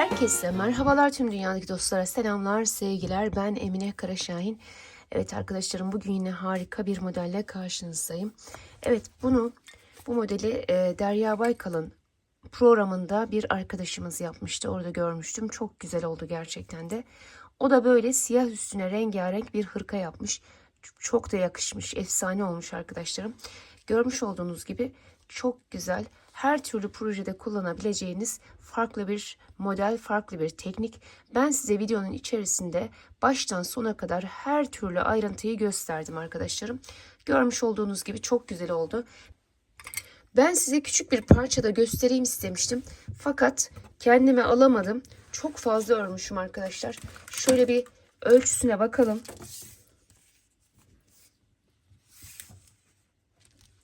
Herkese merhabalar, tüm dünyadaki dostlara selamlar, sevgiler. Ben Emine Karaşahin. Evet arkadaşlarım, bugün yine harika bir modelle karşınızdayım. Evet, bu modeli Derya Baykal'ın programında bir arkadaşımız yapmıştı. Orada görmüştüm. Çok güzel oldu gerçekten de. O da böyle siyah üstüne rengarenk bir hırka yapmış. Çok da yakışmış. Efsane olmuş arkadaşlarım. Görmüş olduğunuz gibi çok güzel. Her türlü projede kullanabileceğiniz farklı bir model, farklı bir teknik. Ben size videonun içerisinde baştan sona kadar her türlü ayrıntıyı gösterdim arkadaşlarım. Görmüş olduğunuz gibi çok güzel oldu. Ben size küçük bir parçada göstereyim istemiştim. Fakat kendime alamadım. Çok fazla örmüşüm arkadaşlar. Şöyle bir ölçüsüne bakalım.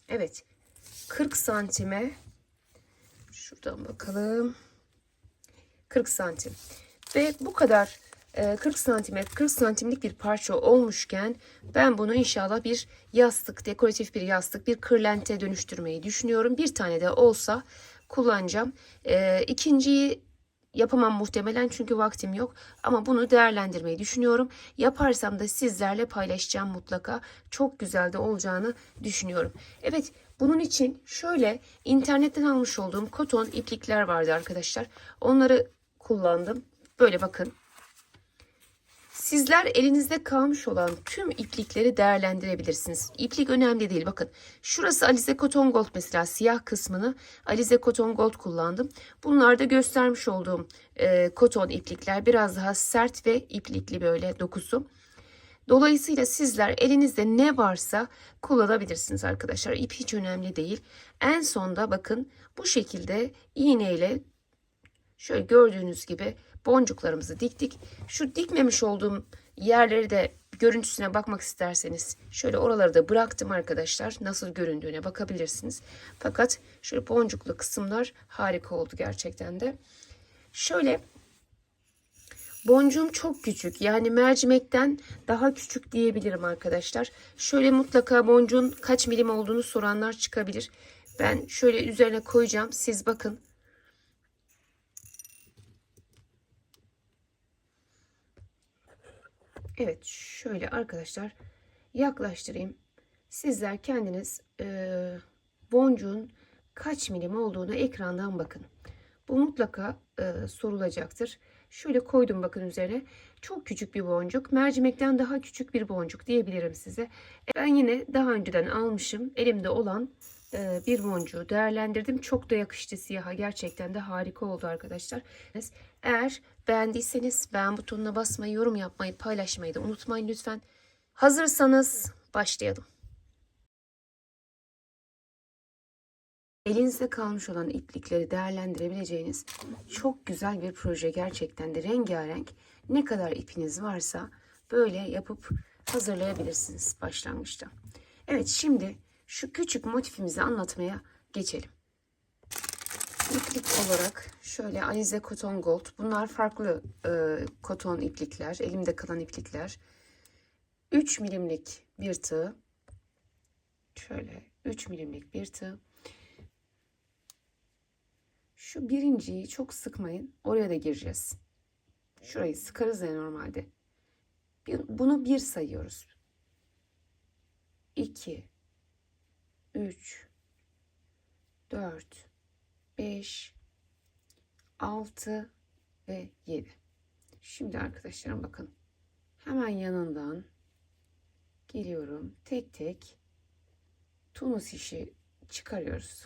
Evet. 40 santime. Şuradan bakalım. 40 santim. Ve bu kadar 40 santimetre 40 santimlik bir parça olmuşken ben bunu inşallah bir yastık, dekoratif bir yastık, bir kırlente dönüştürmeyi düşünüyorum. Bir tane de olsa kullanacağım. İkinciyi yapamam muhtemelen çünkü vaktim yok. Ama bunu değerlendirmeyi düşünüyorum. Yaparsam da sizlerle paylaşacağım mutlaka. Çok güzel de olacağını düşünüyorum. Evet, bunun için şöyle internetten almış olduğum koton iplikler vardı arkadaşlar. Onları kullandım. Böyle bakın. Sizler elinizde kalmış olan tüm iplikleri değerlendirebilirsiniz. İplik önemli değil. Bakın şurası Alize Cotton Gold, mesela siyah kısmını Alize Cotton Gold kullandım. Bunlar da göstermiş olduğum koton iplikler, biraz daha sert ve iplikli böyle dokusu. Dolayısıyla sizler elinizde ne varsa kullanabilirsiniz arkadaşlar. İp hiç önemli değil. En sonda bakın bu şekilde iğneyle şöyle gördüğünüz gibi boncuklarımızı diktik. Şu dikmemiş olduğum yerleri de görüntüsüne bakmak isterseniz şöyle oraları da bıraktım arkadaşlar. Nasıl göründüğüne bakabilirsiniz. Fakat şöyle boncuklu kısımlar harika oldu gerçekten de. Şöyle boncuğum çok küçük, yani mercimekten daha küçük diyebilirim arkadaşlar. Şöyle mutlaka boncuğun kaç milim olduğunu soranlar çıkabilir. Ben şöyle üzerine koyacağım. Siz bakın. Evet, şöyle arkadaşlar yaklaştırayım. Sizler kendiniz boncuğun kaç milim olduğunu ekrandan bakın. Bu mutlaka sorulacaktır. Şöyle koydum bakın üzerine. Çok küçük bir boncuk. Mercimekten daha küçük bir boncuk diyebilirim size. Ben yine daha önceden almışım. Elimde olan bir boncuğu değerlendirdim. Çok da yakıştı siyaha. Gerçekten de harika oldu arkadaşlar. Eğer beğendiyseniz beğen butonuna basmayı, yorum yapmayı, paylaşmayı da unutmayın lütfen. Hazırsanız başlayalım. Elinizde kalmış olan iplikleri değerlendirebileceğiniz çok güzel bir proje, gerçekten de rengarenk. Ne kadar ipiniz varsa böyle yapıp hazırlayabilirsiniz başlangıçta. Evet, şimdi şu küçük motifimizi anlatmaya geçelim. İplik olarak şöyle Alize Cotton Gold, bunlar farklı koton iplikler, elimde kalan iplikler. 3 milimlik bir tığ, şöyle 3 milimlik bir tığ. Şu birinciyi çok sıkmayın. Oraya da gireceğiz. Şurayı sıkarız ya normalde. Bunu bir sayıyoruz. 2, 3, 4, 5, 6 ve 7. Şimdi arkadaşlarım bakın. Hemen yanından geliyorum. Tek tek tunus işi çıkarıyoruz.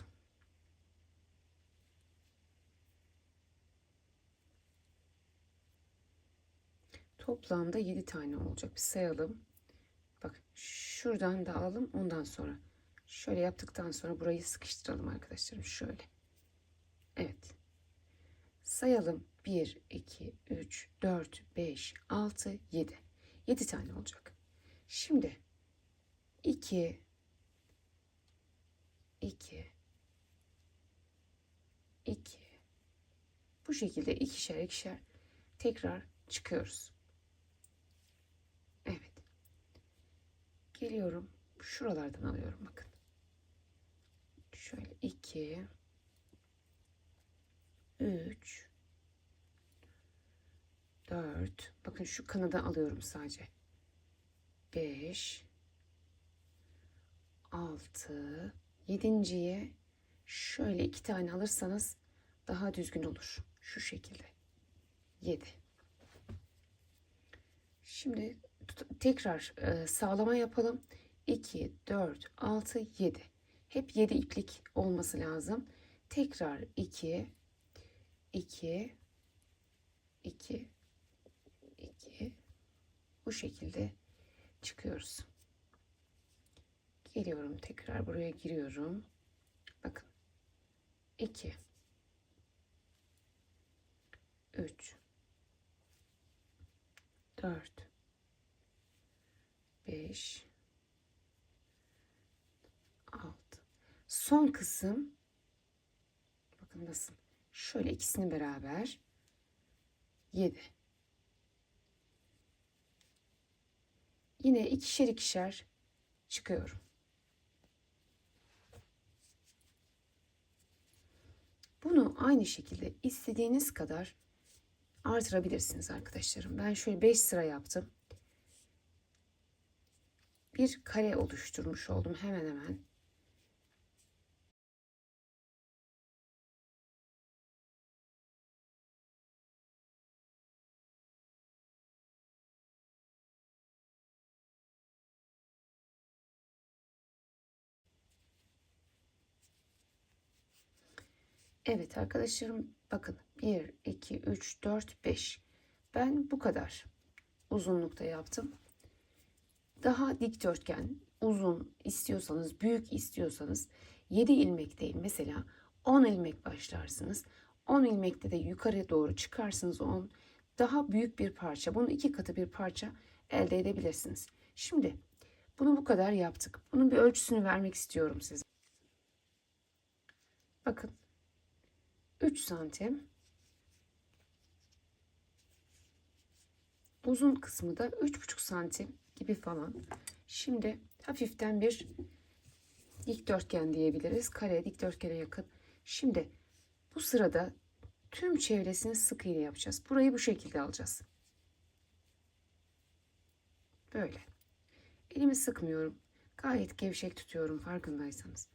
Toplamda 7 tane olacak. Bir sayalım. Bak şuradan da alalım, ondan sonra. Şöyle yaptıktan sonra burayı sıkıştıralım arkadaşlarım. Şöyle. Evet. Sayalım. 1, 2, 3, 4, 5, 6, 7. 7 tane olacak. Şimdi 2, 2, 2. Bu şekilde ikişer ikişer tekrar çıkıyoruz. Evet. Geliyorum. Şuralardan alıyorum bakın. Şöyle 2, 3, 4. Bakın şu kanadı alıyorum sadece. 5, 6, 7.'ye şöyle 2 tane alırsanız daha düzgün olur. Şu şekilde. 7. Şimdi tekrar sağlama yapalım. 2, 4, 6, 7. Hep 7 iplik olması lazım. Tekrar 2, 2, 2, 2. Bu şekilde çıkıyoruz. Geliyorum, tekrar buraya giriyorum. Bakın. 2, 3, 4, 5, 6. Son kısım, bakın nasıl. Şöyle ikisini beraber 7. Yine ikişer ikişer çıkıyorum. Bunu aynı şekilde istediğiniz kadar artırabilirsiniz arkadaşlarım. Ben şöyle 5 sıra yaptım. Bir kare oluşturmuş oldum hemen hemen. Evet arkadaşlarım, bakın 1, 2, 3, 4, 5. Ben bu kadar uzunlukta yaptım. Daha dikdörtgen, uzun istiyorsanız, büyük istiyorsanız 7 ilmek değil, mesela 10 ilmek başlarsınız. 10 ilmekte de yukarı doğru çıkarsınız 10. Daha büyük bir parça, bunun 2 katı bir parça elde edebilirsiniz. Şimdi bunu bu kadar yaptık. Bunun bir ölçüsünü vermek istiyorum size. Bakın 3 santim. Uzun kısmı da 3,5 santim gibi falan. Şimdi hafiften bir dikdörtgen diyebiliriz. Kare, dikdörtgene yakın. Şimdi bu sırada tüm çevresini sık iğne yapacağız. Burayı bu şekilde alacağız. Böyle. Elimi sıkmıyorum. Gayet gevşek tutuyorum, farkındaysanız.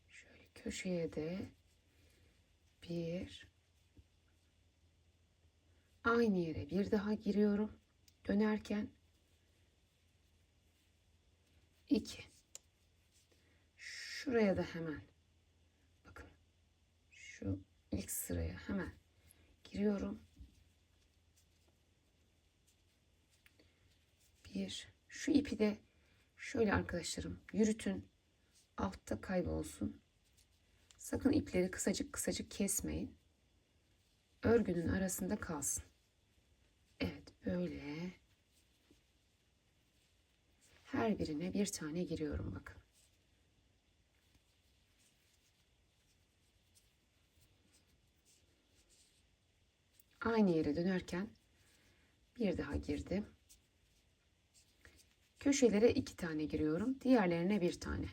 Şöyle köşeye de bir, aynı yere bir daha giriyorum. Dönerken 2. Şuraya da hemen, bakın şu ilk sıraya hemen giriyorum. 1. Şu ipi de şöyle arkadaşlarım yürütün. Altta kaybolsun. Sakın ipleri kısacık kısacık kesmeyin. Örgünün arasında kalsın. Evet, böyle her birine bir tane giriyorum, bakın. Aynı yere dönerken bir daha girdim. Köşelere 2 tane giriyorum. Diğerlerine bir tane.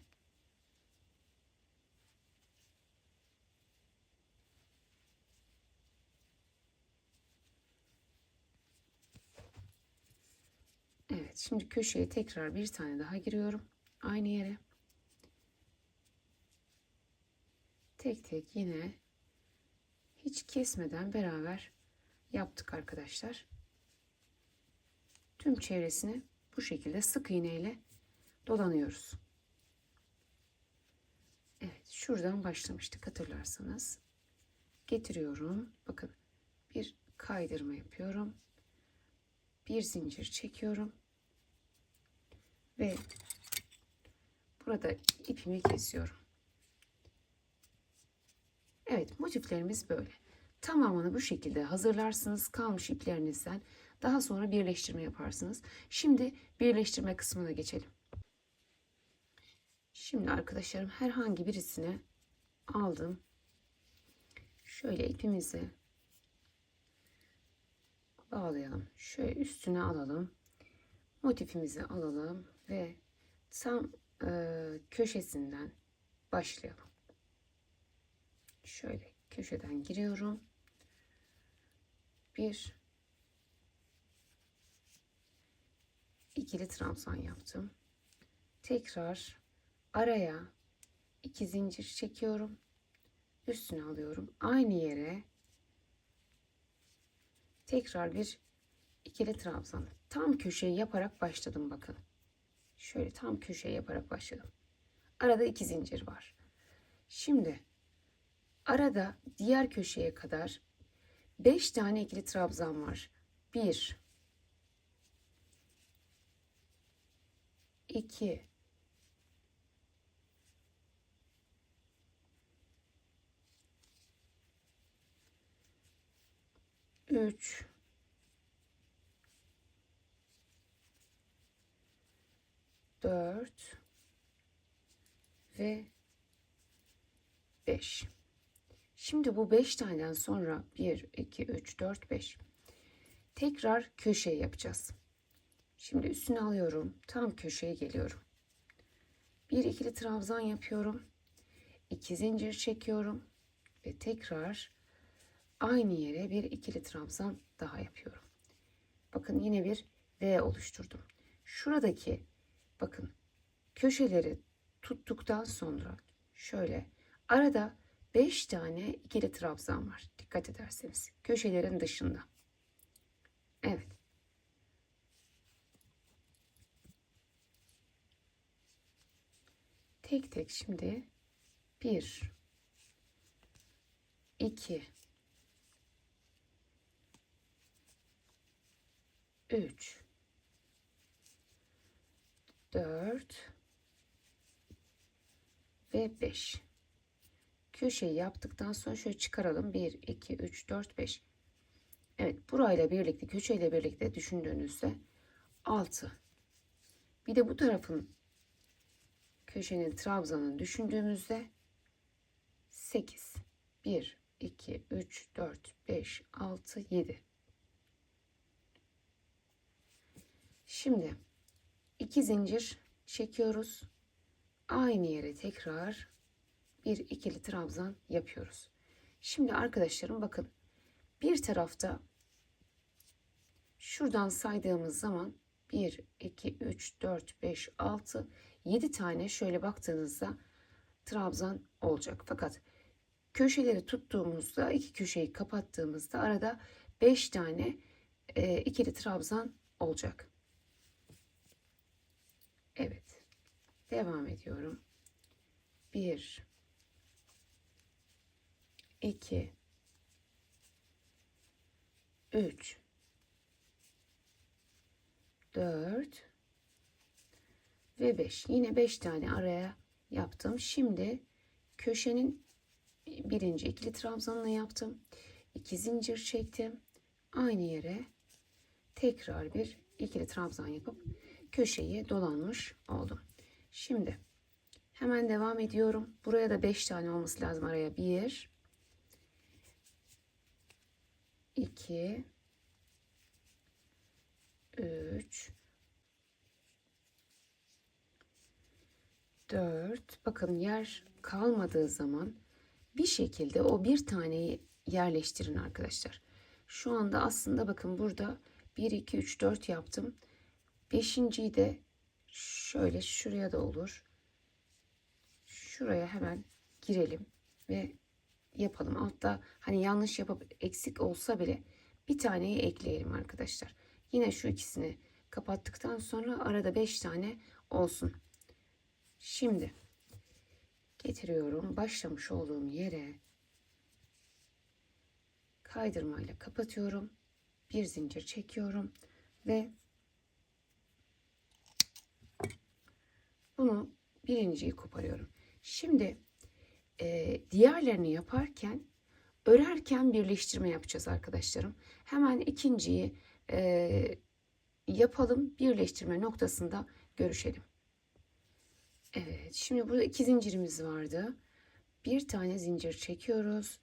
Evet, şimdi köşeye tekrar bir tane daha giriyorum. Aynı yere. Tek tek yine hiç kesmeden beraber yaptık arkadaşlar. Tüm çevresini bu şekilde sık iğne ile dolanıyoruz. Evet, şuradan başlamıştık hatırlarsanız. Getiriyorum. Bakın, bir kaydırma yapıyorum. Bir zincir çekiyorum. Ve burada ipimi kesiyorum. Evet, motiflerimiz böyle. Tamamını bu şekilde hazırlarsınız kalmış iplerinizden. Daha sonra birleştirme yaparsınız. Şimdi birleştirme kısmına geçelim. Şimdi arkadaşlarım, herhangi birisine aldım. Şöyle ipimizi bağlayalım. Şöyle üstüne alalım. Motifimizi alalım ve tam köşesinden başlayalım. Şöyle köşeden giriyorum. Bir ikili trabzan yaptım. Tekrar araya 2 zincir çekiyorum. Üstüne alıyorum. Aynı yere tekrar bir ikili trabzan. Tam köşeyi yaparak başladım bakın. Şöyle tam köşeyi yaparak başladım. Arada 2 zincir var. Şimdi arada diğer köşeye kadar 5 tane ikili trabzan var. 1 2 3 4 ve 5. Şimdi bu 5 taneden sonra 1 2 3 4 5 tekrar köşeye yapacağız. Şimdi üstüne alıyorum. Tam köşeye geliyorum. Bir ikili trabzan yapıyorum. 2 zincir çekiyorum ve tekrar aynı yere bir ikili trabzan daha yapıyorum. Bakın yine bir V oluşturdum. Şuradaki bakın köşeleri tuttuktan sonra şöyle arada 5 tane ikili trabzan var. Dikkat ederseniz köşelerin dışında. Evet. Tek tek şimdi 1 2 3 4 ve 5. Köşeyi yaptıktan sonra şöyle çıkaralım. 1 2 3 4 5. Evet, burayla birlikte köşeyle birlikte düşündüğünüzde 6. Bir de bu tarafın köşenin trabzanını düşündüğümüzde 8. 1 2 3 4 5 6 7. Şimdi 2 zincir çekiyoruz. Aynı yere tekrar bir ikili trabzan yapıyoruz. Şimdi arkadaşlarım bakın, bir tarafta şuradan saydığımız zaman 1 2 3 4 5 6 7 tane şöyle baktığınızda trabzan olacak. Fakat köşeleri tuttuğumuzda, iki köşeyi kapattığımızda arada 5 tane ikili trabzan olacak. Evet. Devam ediyorum. 1 2 3 4 ve 5. Yine 5 tane araya yaptım. Şimdi köşenin birinci ikili trabzanını yaptım. 2 zincir çektim. Aynı yere tekrar bir ikili trabzan yapıp köşeyi dolanmış oldum. Şimdi hemen devam ediyorum. Buraya da 5 tane olması lazım araya. 1 2 3 4. Bakın yer kalmadığı zaman bir şekilde o bir taneyi yerleştirin arkadaşlar. Şu anda aslında bakın burada 1 2 3 4 yaptım. Beşinciyi de şöyle şuraya da olur. Şuraya hemen girelim ve yapalım. Altta hani yanlış yapıp eksik olsa bile bir taneyi ekleyelim arkadaşlar. Yine şu ikisini kapattıktan sonra arada 5 tane olsun. Şimdi getiriyorum. Başlamış olduğum yere kaydırmayla kapatıyorum. Bir zincir çekiyorum ve bunu birinciyi koparıyorum. Şimdi diğerlerini yaparken, örerken birleştirme yapacağız arkadaşlarım. Hemen ikinciyi yapalım. Birleştirme noktasında görüşelim. Evet, şimdi burada 2 zincirimiz vardı. Bir tane zincir çekiyoruz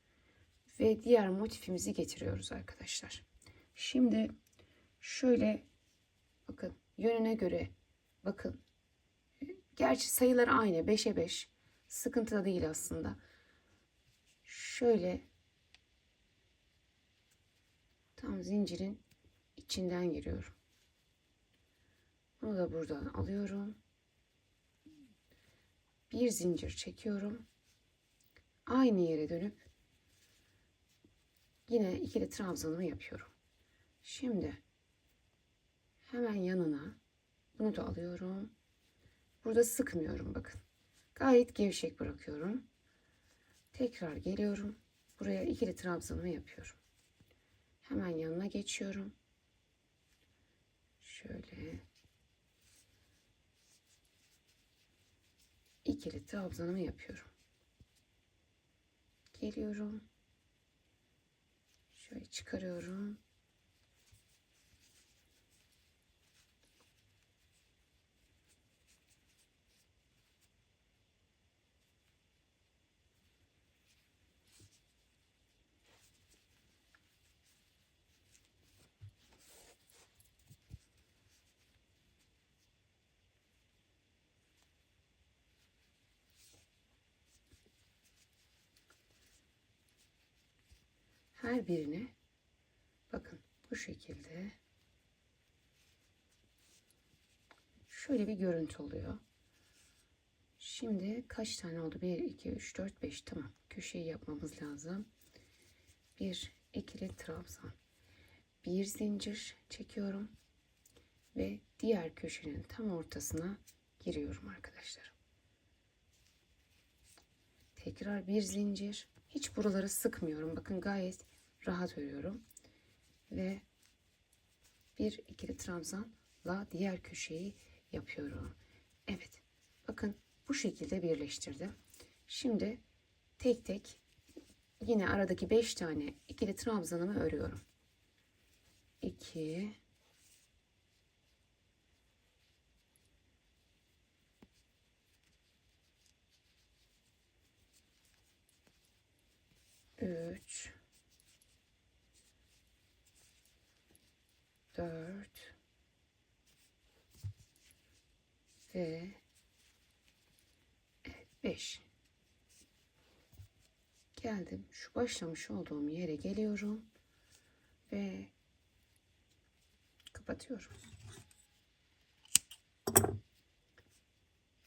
ve diğer motifimizi getiriyoruz arkadaşlar. Şimdi şöyle bakın yönüne göre bakın. Gerçi sayılar aynı, 5'e 5. Sıkıntı da değil aslında. Şöyle tam zincirin içinden giriyorum. Bunu da buradan alıyorum. Bir zincir çekiyorum. Aynı yere dönüp yine ikili trabzanımı yapıyorum. Şimdi hemen yanına bunu da alıyorum. Burada sıkmıyorum bakın. Gayet gevşek bırakıyorum. Tekrar geliyorum. Buraya ikili trabzanımı yapıyorum. Hemen yanına geçiyorum. Şöyle ikili trabzanımı yapıyorum. Geliyorum. Şöyle çıkarıyorum. Her birine bakın bu şekilde şöyle bir görüntü oluyor. Şimdi kaç tane oldu? 1, 2, 3, 4, 5. Tamam. Köşeyi yapmamız lazım. Bir ikili trabzan. Bir zincir çekiyorum. Ve diğer köşenin tam ortasına giriyorum arkadaşlar. Tekrar bir zincir. Hiç buraları sıkmıyorum. Bakın gayet rahat örüyorum. Ve bir ikili trabzanla diğer köşeyi yapıyorum. Evet. Bakın bu şekilde birleştirdim. Şimdi tek tek yine aradaki 5 tane ikili trabzanımı örüyorum. 2 3 4 ve 5. Geldim. Şu başlamış olduğum yere geliyorum ve kapatıyorum.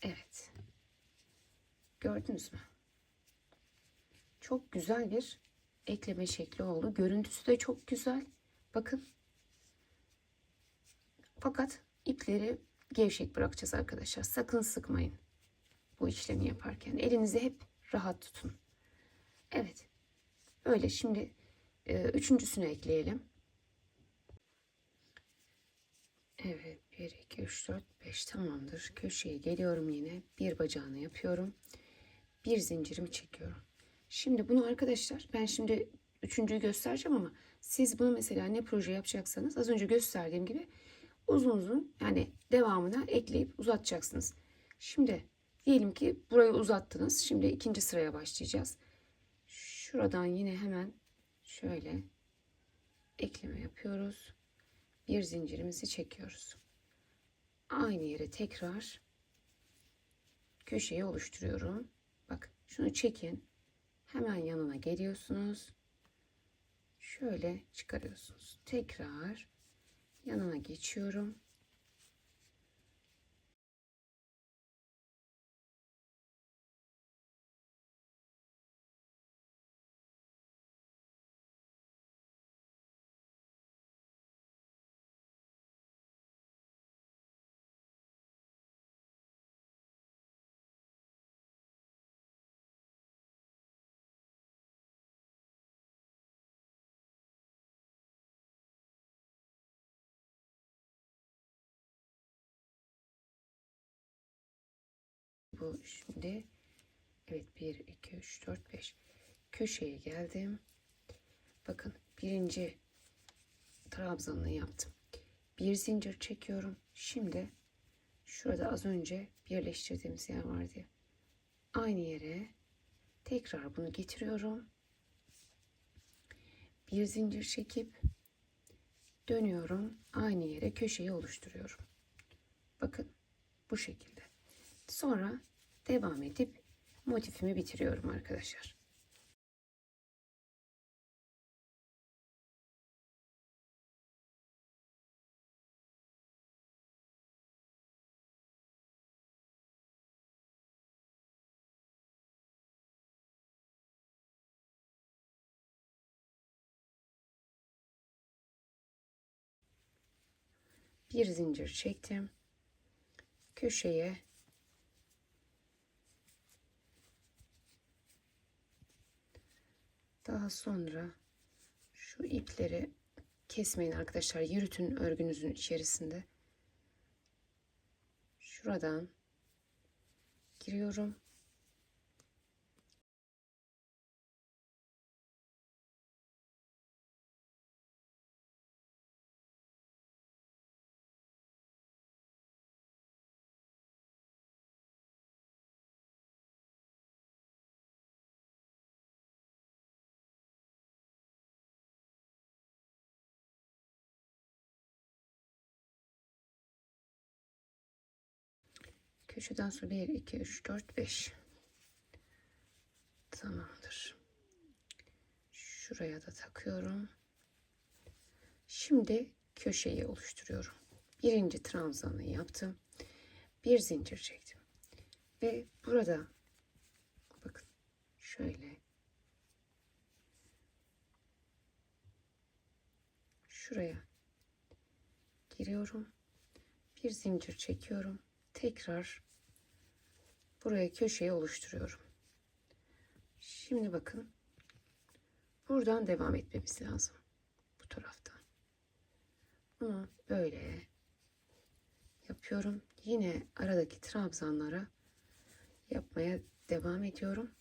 Evet. Gördünüz mü? Çok güzel bir ekleme şekli oldu. Görüntüsü de çok güzel. Bakın. Fakat ipleri gevşek bırakacağız arkadaşlar. Sakın sıkmayın. Bu işlemi yaparken elinizi hep rahat tutun. Evet. Öyle şimdi üçüncüsünü ekleyelim. Evet, 1 2 3 4 5 tamamdır. Köşeye geliyorum, yine bir bacağını yapıyorum. Bir zincirimi çekiyorum. Şimdi bunu arkadaşlar, ben şimdi üçüncüyü göstereceğim ama siz bunu mesela ne proje yapacaksanız az önce gösterdiğim gibi uzun uzun, yani devamına ekleyip uzatacaksınız. Şimdi diyelim ki burayı uzattınız. Şimdi ikinci sıraya başlayacağız. Şuradan yine hemen şöyle ekleme yapıyoruz. Bir zincirimizi çekiyoruz. Aynı yere tekrar köşeyi oluşturuyorum. Bak şunu çekin. Hemen yanına geliyorsunuz. Şöyle çıkarıyorsunuz. Tekrar yanına geçiyorum. Bu şimdi evet 1 2 3 4 5 köşeye geldim. Bakın birinci trabzanını yaptım. Bir zincir çekiyorum. Şimdi şurada az önce birleştirdiğimiz yer vardı. Aynı yere tekrar bunu getiriyorum. Bir zincir çekip dönüyorum. Aynı yere köşeyi oluşturuyorum. Bakın bu şekilde. Sonra devam edip motifimi bitiriyorum arkadaşlar. Bir zincir çektim. Köşeye daha sonra şu ipleri kesmeyin arkadaşlar. Yürütün örgünüzün içerisinde. Şuradan giriyorum. Köşeden sonra 1, 2, 3, 4, 5. Tamamdır. Şuraya da takıyorum. Şimdi köşeyi oluşturuyorum. Birinci trabzanı yaptım. Bir zincir çektim. Ve burada bakın şöyle şuraya giriyorum. Bir zincir çekiyorum. Tekrar buraya köşeyi oluşturuyorum. Şimdi bakın buradan devam etmemiz lazım. Bu taraftan. Bunu böyle yapıyorum. Yine aradaki trabzanlara yapmaya devam ediyorum.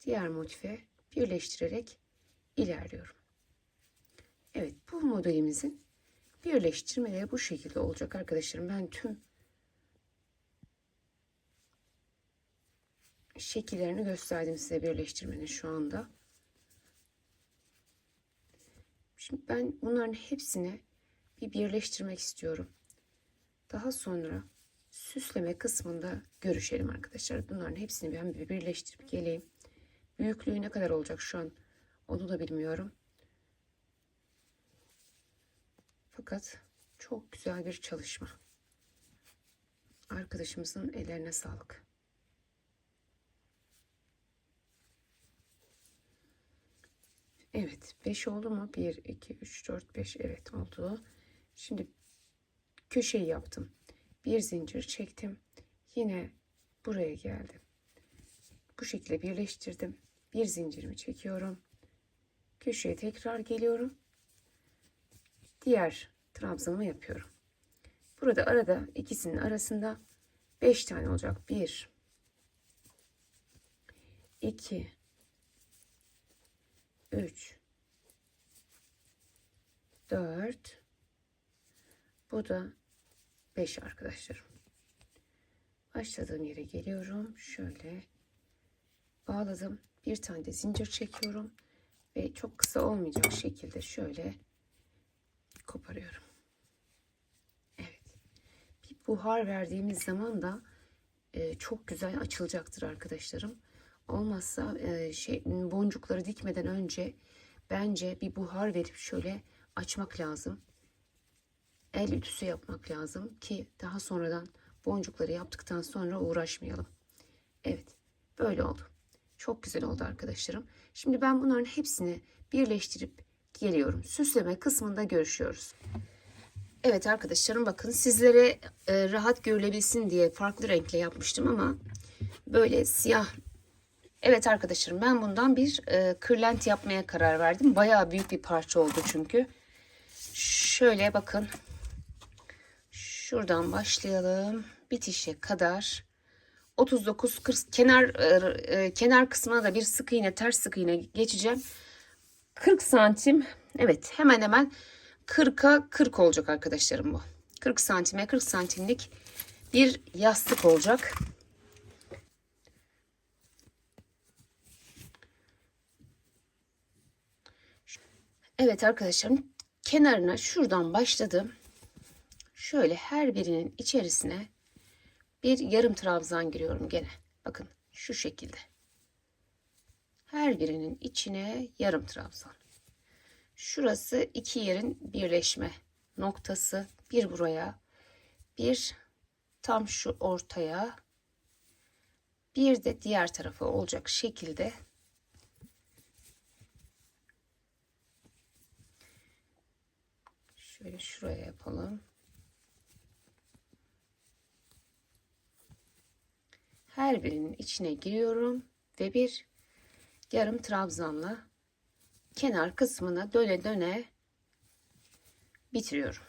Diğer motife birleştirerek ilerliyorum. Evet, bu modelimizin birleştirmeleri bu şekilde olacak arkadaşlarım. Ben tüm şekillerini gösterdim size birleştirmenin şu anda. Şimdi ben bunların hepsini bir birleştirmek istiyorum. Daha sonra süsleme kısmında görüşelim arkadaşlar. Bunların hepsini ben bir birleştirip geleyim. Büyüklüğü ne kadar olacak şu an onu da bilmiyorum. Fakat çok güzel bir çalışma. Arkadaşımızın ellerine sağlık. Evet, 5 oldu mu? 1, 2, 3, 4, 5. Evet oldu. Şimdi köşeyi yaptım. Bir zincir çektim. Yine buraya geldim. Bu şekilde birleştirdim. Bir zincirimi çekiyorum. Köşeye tekrar geliyorum. Diğer trabzanımı yapıyorum. Burada arada ikisinin arasında 5 tane olacak. 1, 2, 3, 4. Bu da 5 arkadaşlarım. Başladığım yere geliyorum. Şöyle bağladım. Bir tane de zincir çekiyorum. Ve çok kısa olmayacak şekilde şöyle koparıyorum. Evet. Bir buhar verdiğimiz zaman da çok güzel açılacaktır arkadaşlarım. Olmazsa boncukları dikmeden önce bence bir buhar verip şöyle açmak lazım. El ütüsü yapmak lazım ki daha sonradan boncukları yaptıktan sonra uğraşmayalım. Evet, böyle oldu. Çok güzel oldu arkadaşlarım. Şimdi ben bunların hepsini birleştirip geliyorum. Süsleme kısmında görüşüyoruz. Evet arkadaşlarım, bakın sizlere rahat görülebilsin diye farklı renkle yapmıştım ama böyle siyah. Evet arkadaşlarım, ben bundan bir kırlent yapmaya karar verdim. Bayağı büyük bir parça oldu çünkü. Şöyle bakın. Şuradan başlayalım. Bitişe kadar 39-40 kenar kısmına da bir sık iğne, ters sık iğne geçeceğim. 40 santim. Evet, hemen hemen 40'a 40 olacak arkadaşlarım bu. 40 santime 40 santimlik bir yastık olacak. Evet arkadaşlarım, kenarına şuradan başladım. şöyle her birinin içerisine bir yarım trabzan giriyorum gene. Bakın şu şekilde. Her birinin içine yarım trabzan. Şurası iki yerin birleşme noktası. Bir buraya, bir tam şu ortaya, bir de diğer tarafa olacak şekilde şöyle şuraya yapalım. Her birinin içine giriyorum ve bir yarım trabzanla kenar kısmına döne döne bitiriyorum.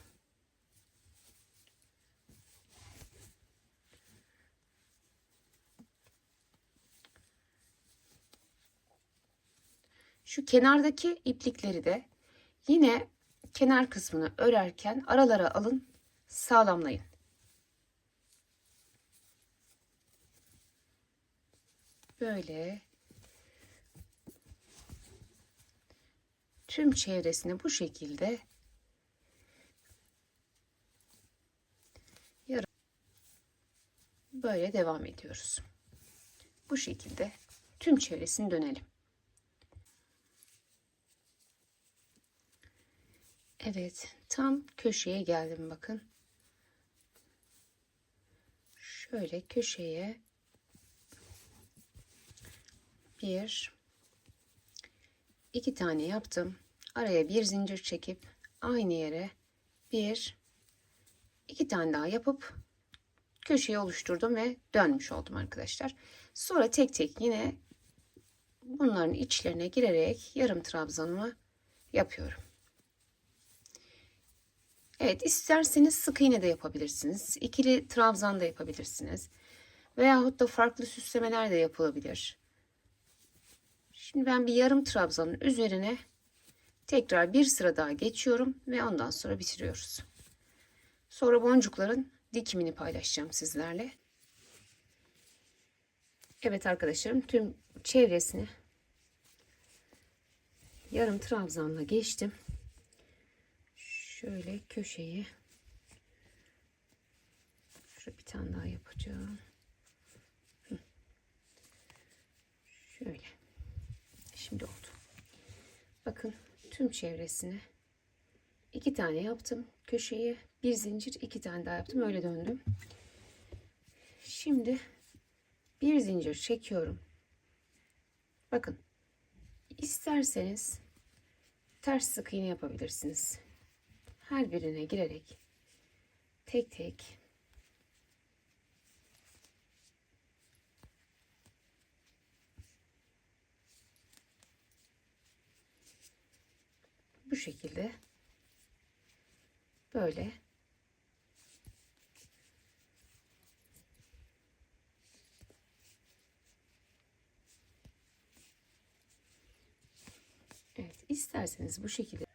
Şu kenardaki iplikleri de yine kenar kısmını örerken aralara alın, sağlamlayın. Böyle tüm çevresini bu şekilde böyle devam ediyoruz. Bu şekilde tüm çevresini dönelim. Evet, tam köşeye geldim bakın. Şöyle köşeye bir, iki tane yaptım. Araya bir zincir çekip aynı yere bir, iki tane daha yapıp köşeyi oluşturdum ve dönmüş oldum arkadaşlar. Sonra tek tek yine bunların içlerine girerek yarım trabzanımı yapıyorum. Evet, isterseniz sık iğne de yapabilirsiniz. İkili trabzan da yapabilirsiniz. Veyahut da farklı süslemeler de yapılabilir. Şimdi ben bir yarım trabzanın üzerine tekrar bir sıra daha geçiyorum ve ondan sonra bitiriyoruz. Sonra boncukların dikimini paylaşacağım sizlerle. Evet arkadaşlarım, tüm çevresini yarım trabzanla geçtim. Şöyle köşeyi şöyle bir tane daha yapacağım. Şöyle. Şimdi oldu. Bakın tüm çevresini iki tane yaptım. Köşeye bir zincir, iki tane daha yaptım. Öyle döndüm. Şimdi bir zincir çekiyorum. Bakın. İsterseniz ters sık iğne yapabilirsiniz. Her birine girerek tek tek bu şekilde böyle evet, isterseniz bu şekilde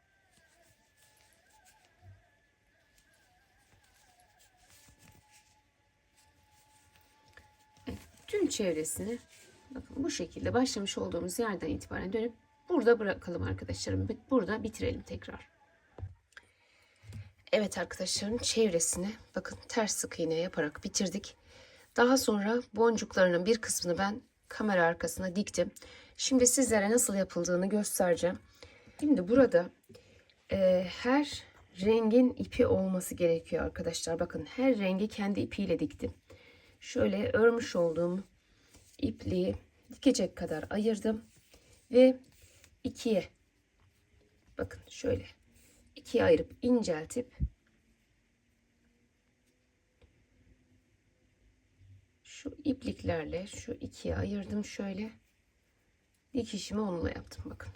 evet, tüm çevresini bakın bu şekilde başlamış olduğumuz yerden itibaren dönüp burada bırakalım arkadaşlarım. Burada bitirelim tekrar. Evet arkadaşlarım, çevresini bakın ters sık iğne yaparak bitirdik. Daha sonra boncuklarının bir kısmını ben kamera arkasına diktim. Şimdi sizlere nasıl yapıldığını göstereceğim. Şimdi burada her rengin ipi olması gerekiyor arkadaşlar. Bakın her rengi kendi ipiyle diktim. Şöyle örmüş olduğum ipliği dikecek kadar ayırdım ve ikiye bakın şöyle ikiye ayırıp inceltip şu ipliklerle şu ikiye ayırdım, şöyle dikişimi onunla yaptım bakın.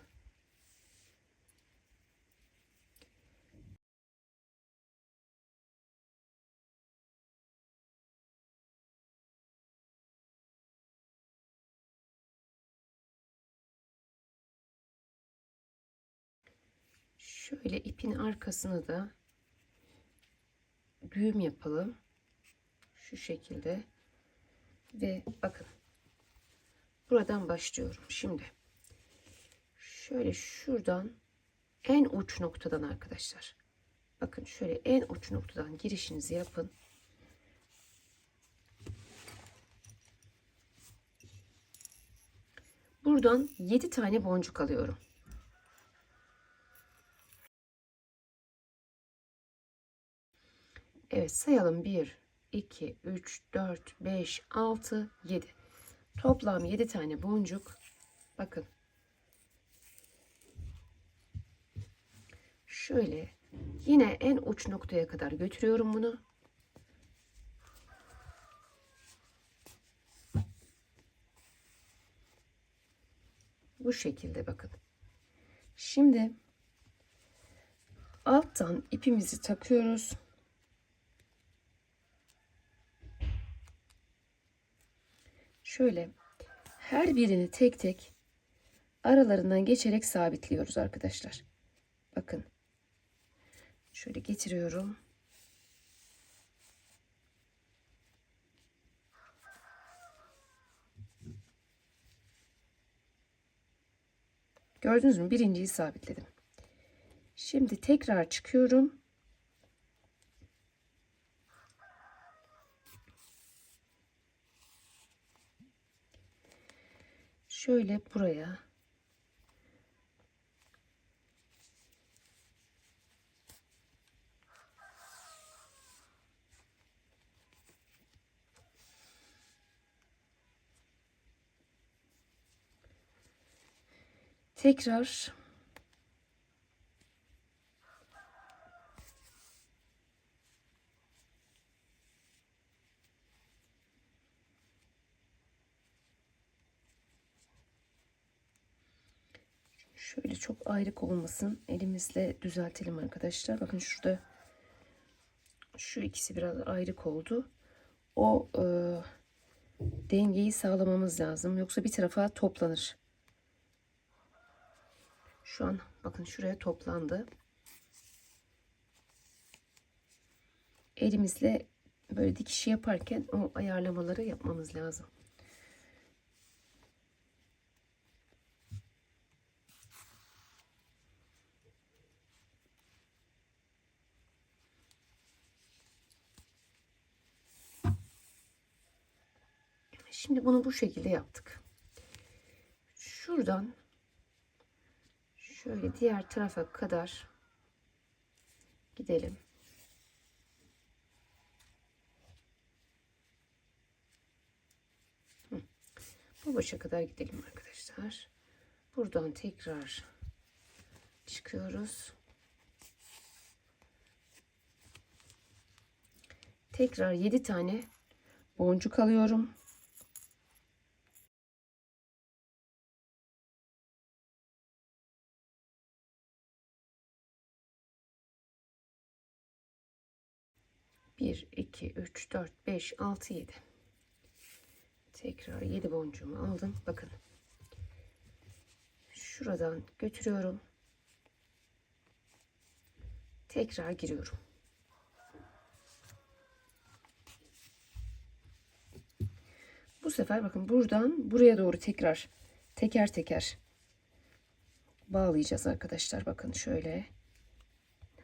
Şöyle ipin arkasını da düğüm yapalım. Şu şekilde. Ve bakın. Buradan başlıyorum. Şimdi. Şöyle şuradan en uç noktadan arkadaşlar. Bakın şöyle en uç noktadan girişinizi yapın. Buradan 7 tane boncuk alıyorum. Evet, sayalım. 1, 2, 3, 4, 5, 6, 7. Toplam 7 tane boncuk. Bakın. Şöyle yine en uç noktaya kadar götürüyorum bunu. Bu şekilde bakın. Şimdi alttan ipimizi takıyoruz. Şöyle her birini tek tek aralarından geçerek sabitliyoruz arkadaşlar. Bakın. Şöyle getiriyorum. Gördünüz mü? Birinciyi sabitledim. Şimdi tekrar çıkıyorum. Şöyle buraya tekrar şöyle çok ayrık olmasın. Elimizle düzeltelim arkadaşlar. Bakın şurada şu ikisi biraz ayrık oldu. O dengeyi sağlamamız lazım. Yoksa bir tarafa toplanır. Şu an bakın şuraya toplandı. Elimizle böyle dikişi yaparken o ayarlamaları yapmamız lazım. Şimdi bunu bu şekilde yaptık. Şuradan şöyle diğer tarafa kadar gidelim. Bu başa kadar gidelim arkadaşlar. Buradan tekrar çıkıyoruz. Tekrar 7 tane boncuk alıyorum. Bir, iki, üç, dört, beş, altı, yedi. Tekrar 7 boncuğumu aldım. Bakın. Şuradan götürüyorum. Tekrar giriyorum. Bu sefer bakın buradan buraya doğru tekrar teker teker bağlayacağız arkadaşlar. Bakın şöyle.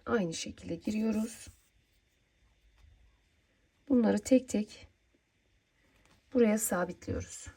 Aynı şekilde giriyoruz. Bunları tek tek buraya sabitliyoruz.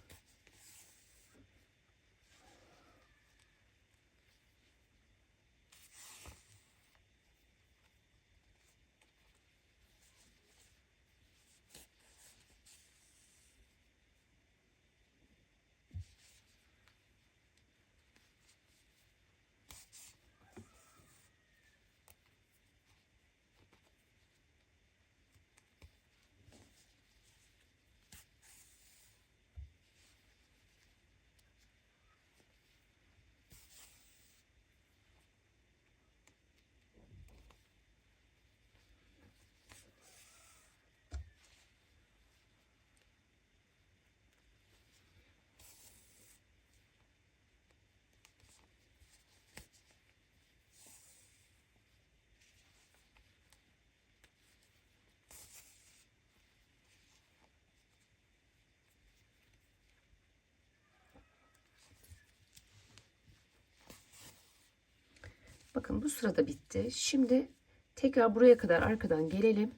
Bakın bu sırada bitti. Şimdi Tekrar buraya kadar arkadan gelelim.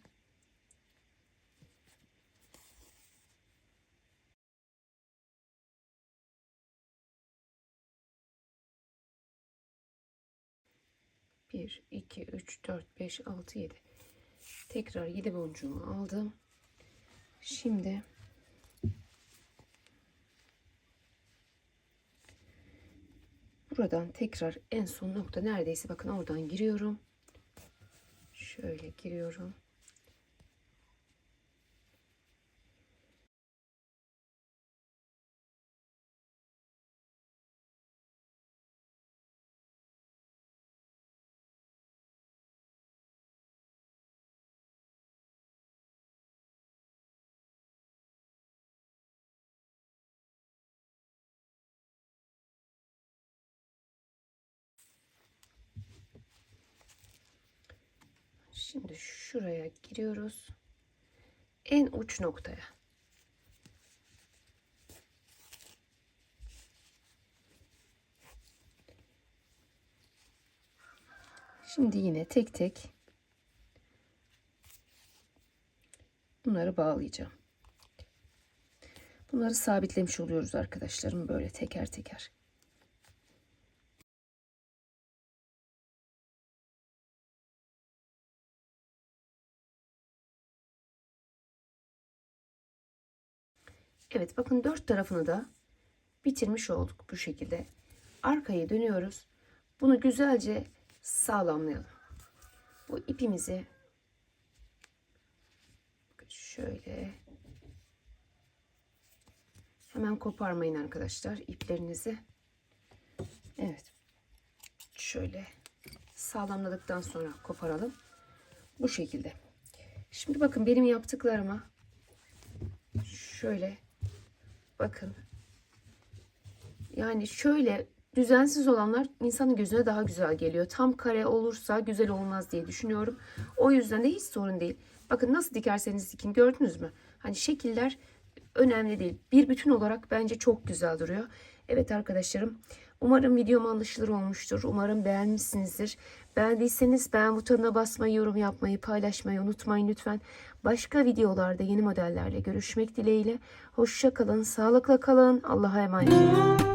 Bir, iki, üç, dört, beş, altı, yedi. Tekrar 7 boncuğumu aldım. Şimdi buradan tekrar en son nokta neredeyse, bakın oradan giriyorum. Şöyle giriyorum. Şimdi şuraya giriyoruz. En uç noktaya. Şimdi yine tek tek bunları bağlayacağım. Bunları sabitlemiş oluyoruz arkadaşlarım, böyle teker teker. Evet, bakın dört tarafını da bitirmiş olduk bu şekilde. Arkaya dönüyoruz. Bunu güzelce sağlamlayalım. Bu ipimizi şöyle, hemen koparmayın arkadaşlar iplerinizi. Evet, şöyle sağlamladıktan sonra koparalım. Bu şekilde. Şimdi bakın benim yaptıklarıma şöyle bakın. Yani şöyle düzensiz olanlar insanın gözüne daha güzel geliyor. Tam kare olursa güzel olmaz diye düşünüyorum. O yüzden de hiç sorun değil. Bakın nasıl dikerseniz dikin, gördünüz mü? Hani şekiller önemli değil. Bir bütün olarak bence çok güzel duruyor. Evet arkadaşlarım, umarım videom anlaşılır olmuştur. Umarım beğenmişsinizdir. Beğendiyseniz beğen butonuna basmayı, yorum yapmayı, paylaşmayı unutmayın lütfen. Başka videolarda yeni modellerle görüşmek dileğiyle. Hoşça kalın, sağlıkla kalın. Allah'a emanet olun.